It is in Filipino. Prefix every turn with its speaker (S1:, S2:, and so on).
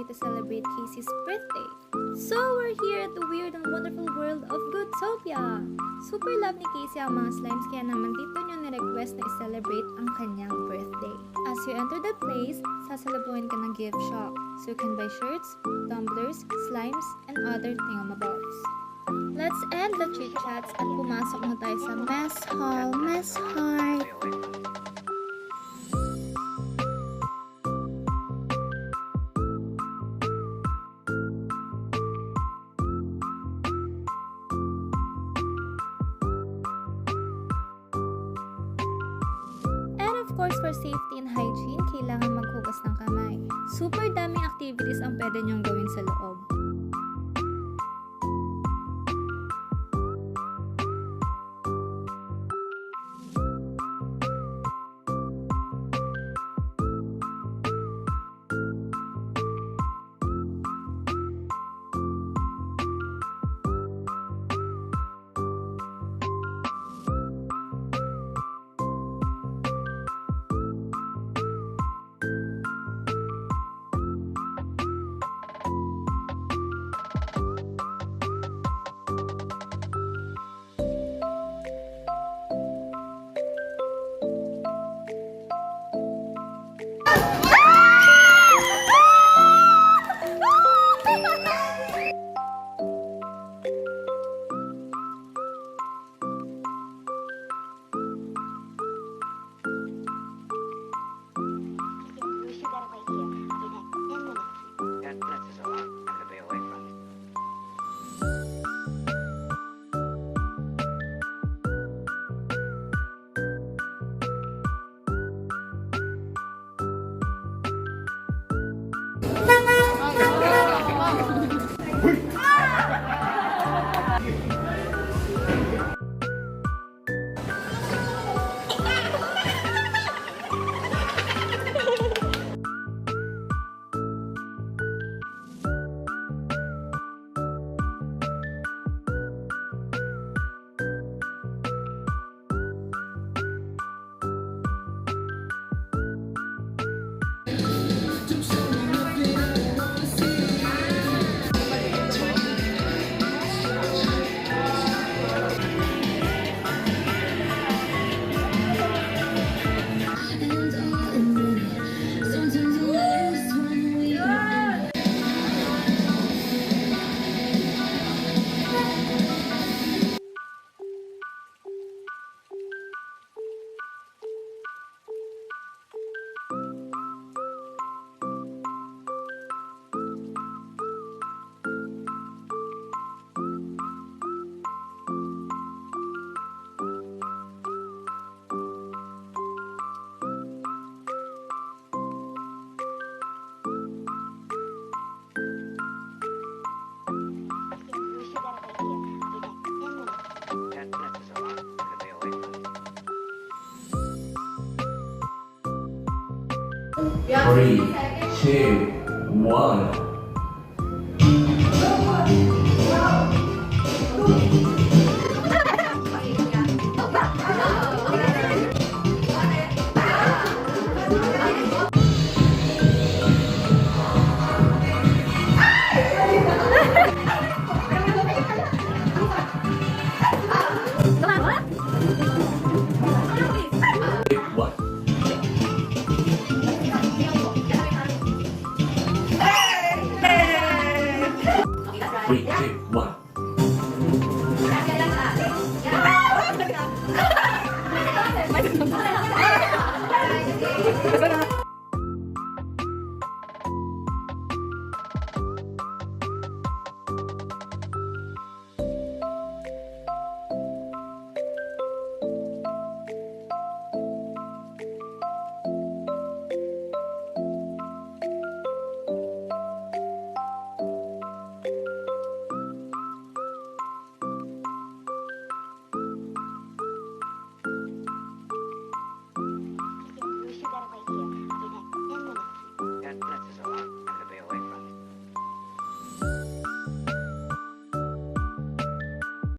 S1: day to celebrate Casey's birthday. So we're here at the weird and wonderful world of Gootopia. Super love ni Casey ang mga slimes kaya naman dito niyo ni-request na i-celebrate ang kanyang birthday. As you enter the place, sasalubungin ka ng gift shop. So you can buy shirts, tumblers, slimes, and other thingamabobs. Let's end the chit-chats at pumasok na tayo sa mess hall, mess heart. And of course, for safety and hygiene, kailangan maghugas ng kamay. Super daming activities ang pwede nyong gawin sa loob.
S2: Three, two, one. One. Three, two, one.